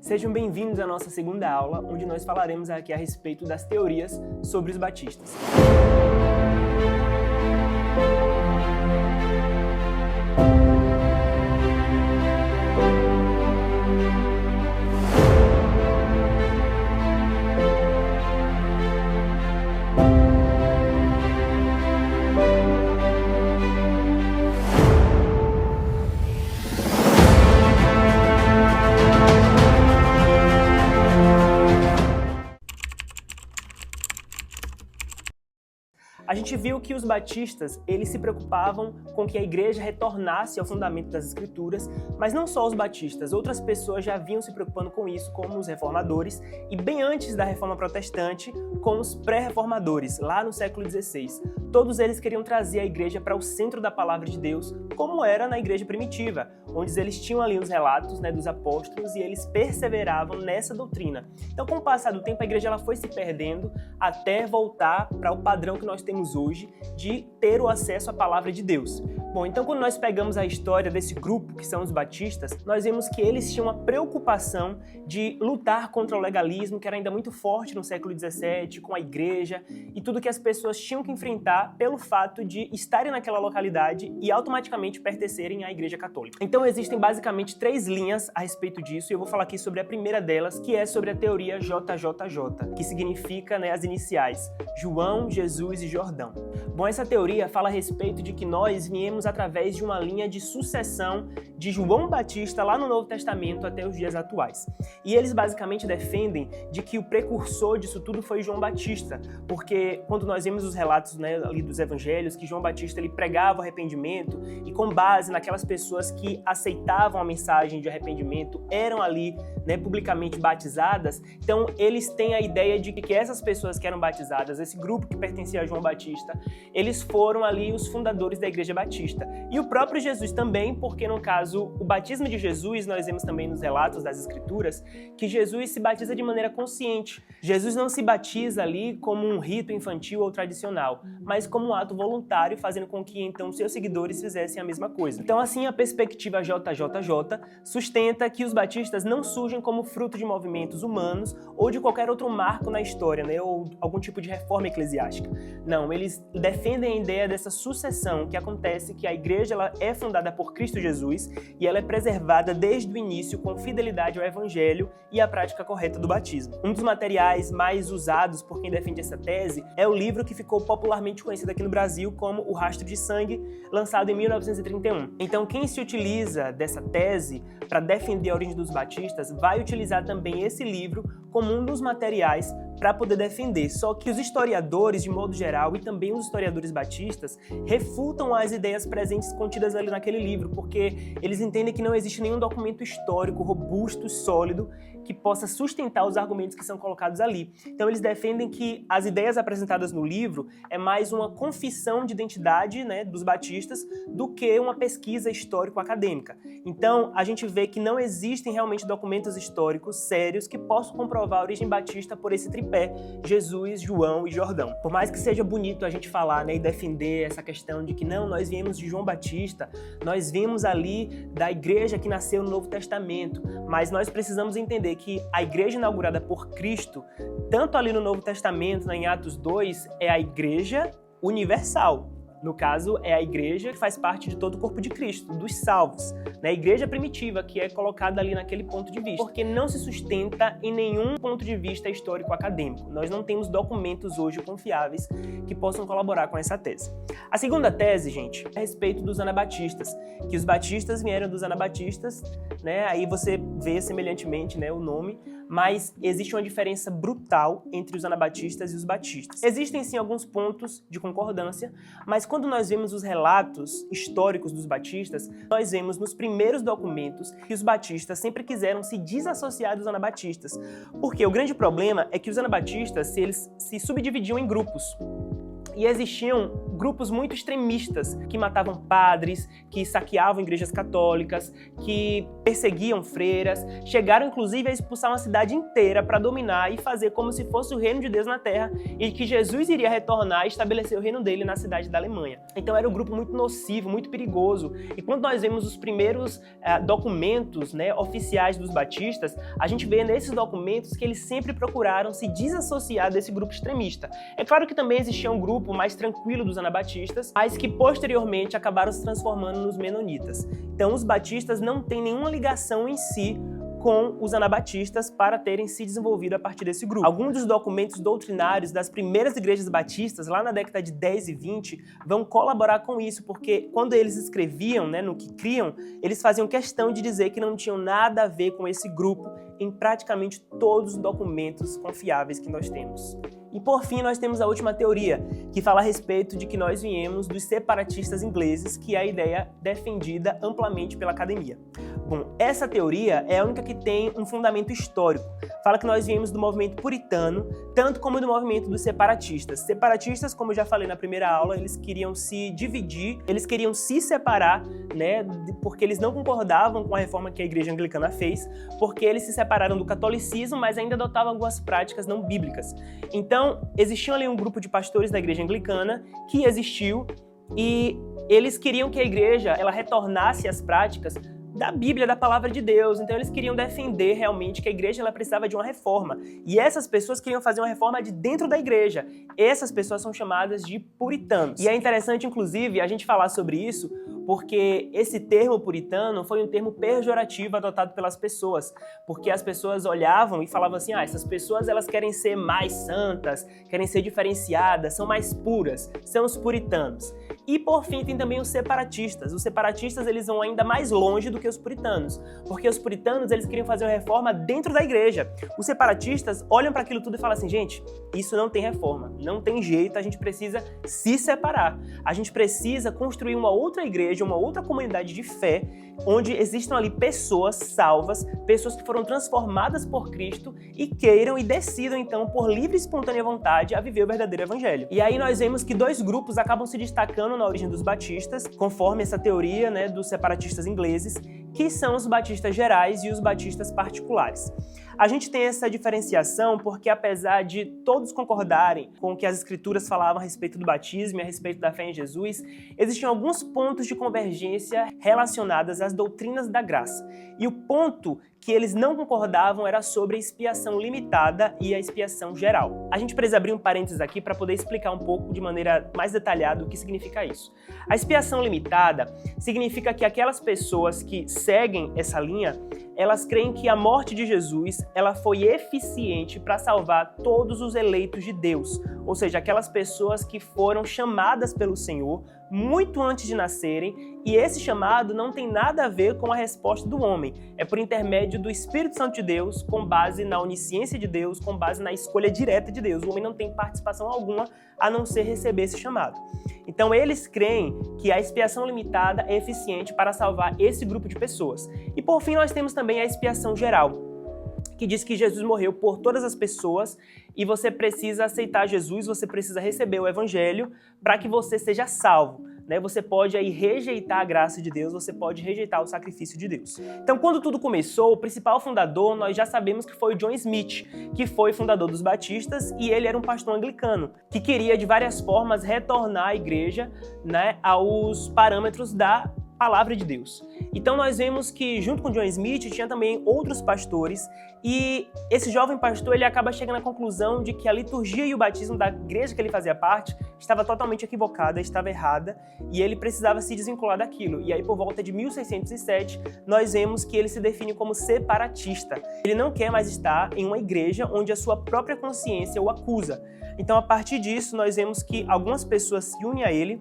Sejam bem-vindos à nossa segunda aula, onde nós falaremos aqui a respeito das teorias sobre os batistas. A gente viu que os batistas, eles se preocupavam com que a igreja retornasse ao fundamento das escrituras, mas não só os batistas, outras pessoas já vinham se preocupando com isso, como os reformadores, e bem antes da reforma protestante, com os pré-reformadores, lá no século XVI. Todos eles queriam trazer a igreja para o centro da palavra de Deus, como era na igreja primitiva, onde eles tinham ali os relatos dos apóstolos e eles perseveravam nessa doutrina. Então, com o passar do tempo, a igreja ela foi se perdendo até voltar para o padrão que nós temos hoje de ter o acesso à palavra de Deus. Bom, então quando nós pegamos a história desse grupo, que são os batistas, nós vemos que eles tinham uma preocupação de lutar contra o legalismo, que era ainda muito forte no século XVII, com a igreja e tudo que as pessoas tinham que enfrentar pelo fato de estarem naquela localidade e automaticamente pertencerem à igreja católica. Então existem basicamente 3 linhas a respeito disso, e eu vou falar aqui sobre a primeira delas, que é sobre a teoria JJJ, que significa as iniciais João, Jesus e Jordão. Bom, essa teoria fala a respeito de que nós viemos através de uma linha de sucessão de João Batista lá no Novo Testamento até os dias atuais. E eles basicamente defendem de que o precursor disso tudo foi João Batista, porque quando nós vemos os relatos ali dos evangelhos, que João Batista ele pregava o arrependimento e com base naquelas pessoas que aceitavam a mensagem de arrependimento eram ali publicamente batizadas, então eles têm a ideia de que essas pessoas que eram batizadas, esse grupo que pertencia a João Batista, eles foram ali os fundadores da Igreja Batista. E o próprio Jesus também, porque no caso, o batismo de Jesus, nós vemos também nos relatos das Escrituras, que Jesus se batiza de maneira consciente. Jesus não se batiza ali como um rito infantil ou tradicional, mas como um ato voluntário, fazendo com que então seus seguidores fizessem a mesma coisa. Então assim, a perspectiva JJJ sustenta que os batistas não surgem como fruto de movimentos humanos ou de qualquer outro marco na história, ou algum tipo de reforma eclesiástica. Não, eles defendem a ideia dessa sucessão que acontece, que a igreja ela é fundada por Cristo Jesus e ela é preservada desde o início com fidelidade ao evangelho e à prática correta do batismo. Um dos materiais mais usados por quem defende essa tese é o livro que ficou popularmente conhecido aqui no Brasil como O Rastro de Sangue, lançado em 1931. Então, quem se utiliza dessa tese para defender a origem dos batistas vai utilizar também esse livro como um dos materiais para poder defender. Só que os historiadores, de modo geral, e também os historiadores batistas, refutam as ideias presentes contidas ali naquele livro, porque eles entendem que não existe nenhum documento histórico robusto, sólido, que possa sustentar os argumentos que são colocados ali. Então eles defendem que as ideias apresentadas no livro é mais uma confissão de identidade dos batistas do que uma pesquisa histórico-acadêmica. Então a gente vê que não existem realmente documentos históricos sérios que possam comprovar a origem batista por esse tripé, Jesus, João e Jordão. Por mais que seja bonito a gente falar e defender essa questão de que não, nós viemos de João Batista, nós vimos ali da igreja que nasceu no Novo Testamento, mas nós precisamos entender que a igreja inaugurada por Cristo, tanto ali no Novo Testamento, em Atos 2, é a igreja universal. No caso, é a igreja que faz parte de todo o corpo de Cristo, dos salvos. A igreja primitiva, que é colocada ali naquele ponto de vista, porque não se sustenta em nenhum ponto de vista histórico-acadêmico. Nós não temos documentos hoje confiáveis que possam colaborar com essa tese. A segunda tese, gente, é a respeito dos anabatistas, que os batistas vieram dos anabatistas, aí você vê semelhantemente o nome, mas existe uma diferença brutal entre os anabatistas e os batistas. Existem sim alguns pontos de concordância, mas quando nós vemos os relatos históricos dos batistas, nós vemos nos primeiros documentos que os batistas sempre quiseram se desassociar dos anabatistas, porque o grande problema é que os anabatistas eles se subdividiam em grupos. E existiam grupos muito extremistas, que matavam padres, que saqueavam igrejas católicas, que perseguiam freiras, chegaram inclusive a expulsar uma cidade inteira para dominar e fazer como se fosse o reino de Deus na Terra e que Jesus iria retornar e estabelecer o reino dele na cidade da Alemanha. Então era um grupo muito nocivo, muito perigoso. E quando nós vemos os primeiros documentos, né, oficiais dos batistas, a gente vê nesses documentos que eles sempre procuraram se desassociar desse grupo extremista. É claro que também existia um grupo mais tranquilo dos anabatistas, mas que posteriormente acabaram se transformando nos menonitas. Então os batistas não têm nenhuma ligação em si com os anabatistas para terem se desenvolvido a partir desse grupo. Alguns dos documentos doutrinários das primeiras igrejas batistas, lá na década de 10 e 20, vão colaborar com isso, porque quando eles escreviam, né, no que criam, eles faziam questão de dizer que não tinham nada a ver com esse grupo em praticamente todos os documentos confiáveis que nós temos. E por fim, nós temos a última teoria, que fala a respeito de que nós viemos dos separatistas ingleses, que é a ideia defendida amplamente pela academia. Bom, essa teoria é a única que tem um fundamento histórico. Fala que nós viemos do movimento puritano, tanto como do movimento dos separatistas. Separatistas, como eu já falei na primeira aula, eles queriam se dividir, eles queriam se separar, né, porque eles não concordavam com a reforma que a igreja anglicana fez, porque eles se separaram do catolicismo, mas ainda adotavam algumas práticas não bíblicas. Então, existia ali um grupo de pastores da igreja anglicana que existiu e eles queriam que a igreja ela retornasse às práticas da Bíblia, da palavra de Deus. Então eles queriam defender realmente que a igreja ela precisava de uma reforma. E essas pessoas queriam fazer uma reforma de dentro da igreja. Essas pessoas são chamadas de puritanos. E é interessante, inclusive, a gente falar sobre isso, porque esse termo puritano foi um termo pejorativo adotado pelas pessoas, porque as pessoas olhavam e falavam assim, essas pessoas elas querem ser mais santas, querem ser diferenciadas, são mais puras, são os puritanos. E por fim tem também os separatistas. Os separatistas eles vão ainda mais longe do que os puritanos, porque os puritanos eles queriam fazer uma reforma dentro da igreja. Os separatistas olham para aquilo tudo e falam assim, gente, isso não tem reforma, não tem jeito, a gente precisa se separar, a gente precisa construir uma outra igreja, uma outra comunidade de fé, onde existam ali pessoas salvas, pessoas que foram transformadas por Cristo e queiram e decidam então por livre e espontânea vontade a viver o verdadeiro evangelho. E aí nós vemos que dois grupos acabam se destacando na origem dos batistas, conforme essa teoria, né, dos separatistas ingleses, que são os batistas gerais e os batistas particulares. A gente tem essa diferenciação porque, apesar de todos concordarem com o que as escrituras falavam a respeito do batismo e a respeito da fé em Jesus, existiam alguns pontos de convergência relacionados às doutrinas da graça. E o ponto que eles não concordavam era sobre a expiação limitada e a expiação geral. A gente precisa abrir um parênteses aqui para poder explicar um pouco de maneira mais detalhada o que significa isso. A expiação limitada significa que aquelas pessoas que seguem essa linha, elas creem que a morte de Jesus ela foi eficiente para salvar todos os eleitos de Deus, ou seja, aquelas pessoas que foram chamadas pelo Senhor muito antes de nascerem, e esse chamado não tem nada a ver com a resposta do homem, é por intermédio do Espírito Santo de Deus, com base na onisciência de Deus, com base na escolha direta de Deus. O homem não tem participação alguma a não ser receber esse chamado. Então eles creem que a expiação limitada é eficiente para salvar esse grupo de pessoas. E por fim nós temos também a expiação geral, que diz que Jesus morreu por todas as pessoas e você precisa aceitar Jesus, você precisa receber o evangelho para que você seja salvo. Você pode aí rejeitar a graça de Deus, você pode rejeitar o sacrifício de Deus. Então, quando tudo começou, o principal fundador, nós já sabemos que foi o John Smith, que foi fundador dos batistas, e ele era um pastor anglicano, que queria de várias formas retornar a igreja, aos parâmetros da palavra de Deus. Então nós vemos que junto com John Smith tinha também outros pastores e esse jovem pastor ele acaba chegando à conclusão de que a liturgia e o batismo da igreja que ele fazia parte estava totalmente equivocada, estava errada e ele precisava se desvincular daquilo. E aí por volta de 1607 nós vemos que ele se define como separatista. Ele não quer mais estar em uma igreja onde a sua própria consciência o acusa. Então a partir disso nós vemos que algumas pessoas se unem a ele.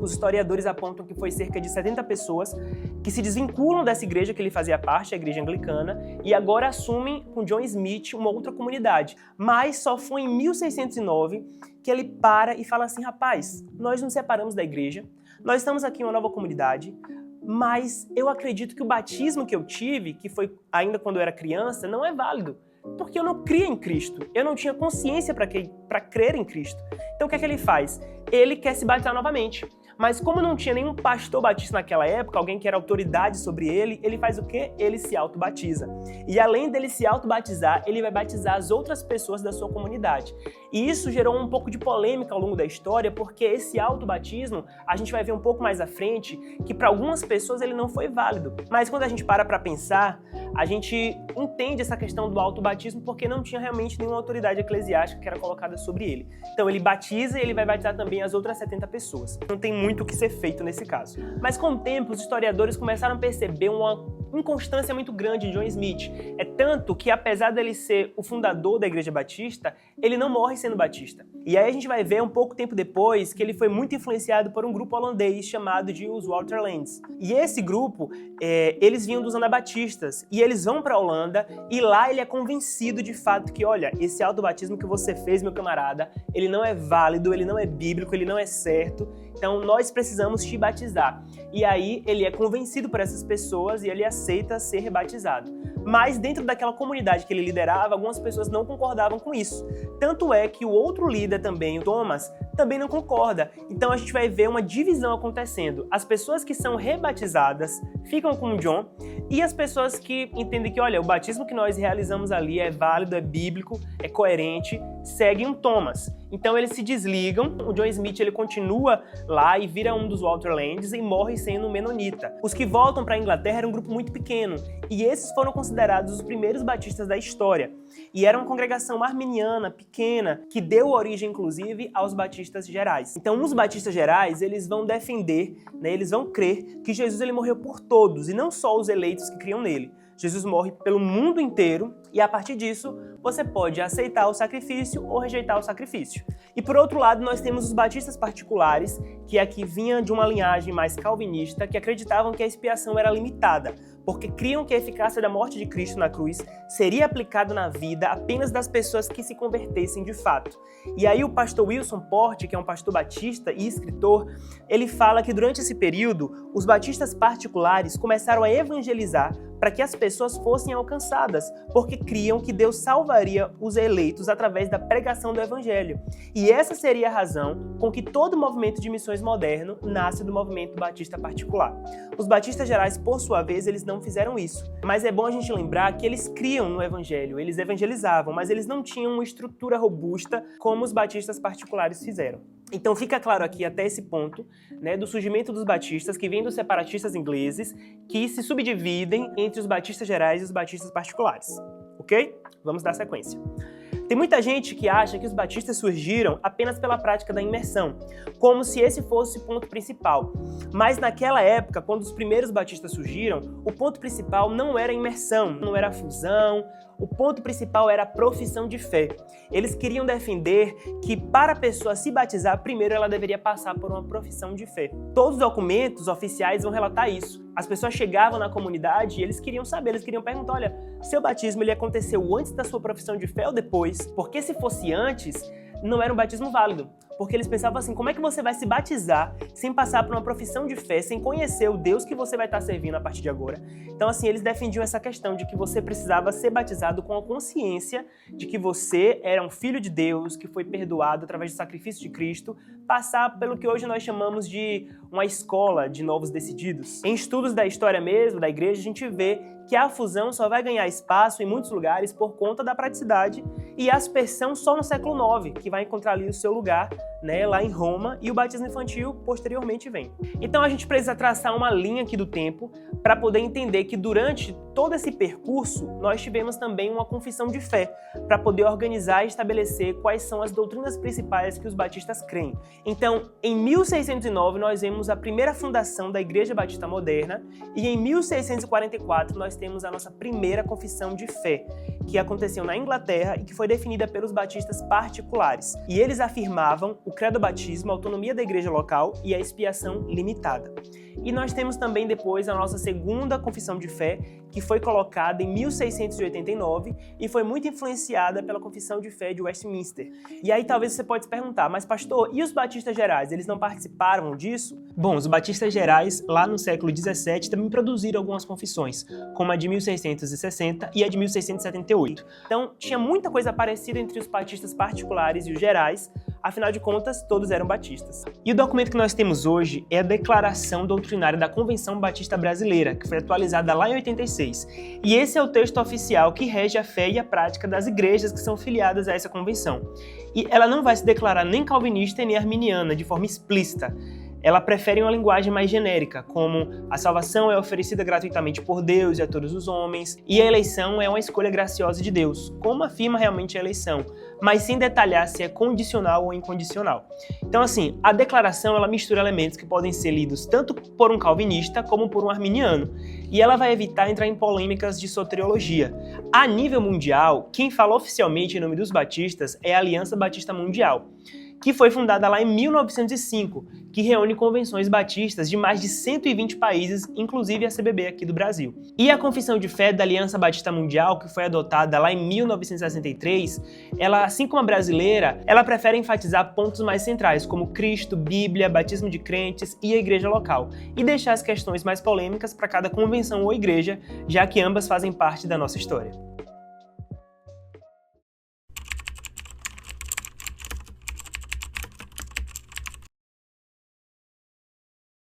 Os historiadores apontam que foi cerca de 70 pessoas que se desvinculam dessa igreja que ele fazia parte, a igreja anglicana, e agora assumem com John Smith uma outra comunidade. Mas só foi em 1609 que ele para e fala assim, rapaz, nós nos separamos da igreja, nós estamos aqui em uma nova comunidade, mas eu acredito que o batismo que eu tive, que foi ainda quando eu era criança, não é válido. Porque eu não cria em Cristo, eu não tinha consciência para crer em Cristo. Então o que é que ele faz? Ele quer se batizar novamente. Mas como não tinha nenhum pastor batista naquela época, alguém que era autoridade sobre ele, ele faz o quê? Ele se auto-batiza. E além dele se auto-batizar, ele vai batizar as outras pessoas da sua comunidade. E isso gerou um pouco de polêmica ao longo da história, porque esse auto-batismo, a gente vai ver um pouco mais à frente, que para algumas pessoas ele não foi válido. Mas quando a gente para pensar, a gente entende essa questão do auto-batismo porque não tinha realmente nenhuma autoridade eclesiástica que era colocada sobre ele. Então ele batiza e ele vai batizar também as outras 70 pessoas. Não tem muito o que ser feito nesse caso. Mas com o tempo, os historiadores começaram a perceber uma inconstância muito grande de John Smith. É tanto que, apesar dele ser o fundador da Igreja Batista, ele não morre sendo batista. E aí a gente vai ver um pouco tempo depois que ele foi muito influenciado por um grupo holandês chamado de os Waterlands. E esse grupo, eles vinham dos anabatistas. E eles vão para a Holanda e lá ele é convencido de fato que, olha, esse autobatismo que você fez, meu camarada, ele não é válido, ele não é bíblico, ele não é certo. Então nós precisamos te batizar. E aí ele é convencido por essas pessoas e ele aceita ser batizado. Mas dentro daquela comunidade que ele liderava, algumas pessoas não concordavam com isso. Tanto é que o outro líder também, o Thomas, também não concorda. Então a gente vai ver uma divisão acontecendo. As pessoas que são rebatizadas ficam com o John e as pessoas que entendem que, olha, o batismo que nós realizamos ali é válido, é bíblico, é coerente, seguem o Thomas. Então eles se desligam, o John Smith ele continua lá e vira um dos Waterlands e morre sendo um menonita. Os que voltam para a Inglaterra era um grupo muito pequeno e esses foram considerados os primeiros batistas da história. E era uma congregação arminiana, pequena, que deu origem, inclusive, aos batistas gerais. Então, os batistas gerais, eles vão defender, eles vão crer que Jesus ele morreu por todos, e não só os eleitos que criam nele. Jesus morre pelo mundo inteiro e, a partir disso, você pode aceitar o sacrifício ou rejeitar o sacrifício. E, por outro lado, nós temos os batistas particulares, que aqui vinham de uma linhagem mais calvinista, que acreditavam que a expiação era limitada, porque criam que a eficácia da morte de Cristo na cruz seria aplicada na vida apenas das pessoas que se convertessem de fato. E aí o pastor Wilson Porte, que é um pastor batista e escritor, ele fala que durante esse período, os batistas particulares começaram a evangelizar para que as pessoas fossem alcançadas, porque criam que Deus salvaria os eleitos através da pregação do evangelho. E essa seria a razão com que todo movimento de missões moderno nasce do movimento batista particular. Os batistas gerais, por sua vez, eles não fizeram isso. Mas é bom a gente lembrar que eles criam no evangelho, eles evangelizavam, mas eles não tinham uma estrutura robusta como os batistas particulares fizeram. Então fica claro aqui até esse ponto, do surgimento dos batistas, que vem dos separatistas ingleses, que se subdividem entre os batistas gerais e os batistas particulares. Ok? Vamos dar sequência. Tem muita gente que acha que os batistas surgiram apenas pela prática da imersão, como se esse fosse o ponto principal. Mas naquela época, quando os primeiros batistas surgiram, o ponto principal não era a imersão, não era a fusão, o ponto principal era a profissão de fé. Eles queriam defender que para a pessoa se batizar, primeiro ela deveria passar por uma profissão de fé. Todos os documentos oficiais vão relatar isso. As pessoas chegavam na comunidade e eles queriam saber, eles queriam perguntar, olha, seu batismo ele aconteceu antes da sua profissão de fé ou depois? Porque se fosse antes, não era um batismo válido. Porque eles pensavam assim, como é que você vai se batizar sem passar por uma profissão de fé, sem conhecer o Deus que você vai estar servindo a partir de agora? Então, assim, eles defendiam essa questão de que você precisava ser batizado com a consciência de que você era um filho de Deus, que foi perdoado através do sacrifício de Cristo, passar pelo que hoje nós chamamos de uma escola de novos decididos. Em estudos da história mesmo, da igreja, a gente vê que a fusão só vai ganhar espaço em muitos lugares por conta da praticidade e a aspersão só no século IX, que vai encontrar ali o seu lugar, lá em Roma, e o batismo infantil posteriormente vem. Então a gente precisa traçar uma linha aqui do tempo para poder entender que durante todo esse percurso nós tivemos também uma confissão de fé para poder organizar e estabelecer quais são as doutrinas principais que os batistas creem. Então, em 1609 nós vemos a primeira fundação da Igreja Batista Moderna e em 1644 nós temos a nossa primeira confissão de fé, que aconteceu na Inglaterra e que foi definida pelos batistas particulares. E eles afirmavam o credo batismo, a autonomia da igreja local e a expiação limitada. E nós temos também depois a nossa segunda confissão de fé, que foi colocada em 1689 e foi muito influenciada pela Confissão de Fé de Westminster. E aí talvez você pode se perguntar, mas pastor, e os batistas gerais, eles não participaram disso? Bom, os batistas gerais, lá no século XVII, também produziram algumas confissões, como a de 1660 e a de 1678. Então, tinha muita coisa parecida entre os batistas particulares e os gerais, afinal de contas, todos eram batistas. E o documento que nós temos hoje é a Declaração Doutrinária da Convenção Batista Brasileira, que foi atualizada lá em 86. E esse é o texto oficial que rege a fé e a prática das igrejas que são filiadas a essa convenção. E ela não vai se declarar nem calvinista nem arminiana de forma explícita. Ela prefere uma linguagem mais genérica, como a salvação é oferecida gratuitamente por Deus e a todos os homens, e a eleição é uma escolha graciosa de Deus, como afirma realmente a eleição, mas sem detalhar se é condicional ou incondicional. Então, assim, a declaração ela mistura elementos que podem ser lidos tanto por um calvinista como por um arminiano, e ela vai evitar entrar em polêmicas de soteriologia. A nível mundial, quem fala oficialmente em nome dos batistas é a Aliança Batista Mundial, que foi fundada lá em 1905, que reúne convenções batistas de mais de 120 países, inclusive a CBB aqui do Brasil. E a Confissão de Fé da Aliança Batista Mundial, que foi adotada lá em 1963, ela, assim como a brasileira, ela prefere enfatizar pontos mais centrais, como Cristo, Bíblia, batismo de crentes e a igreja local, e deixar as questões mais polêmicas para cada convenção ou igreja, já que ambas fazem parte da nossa história.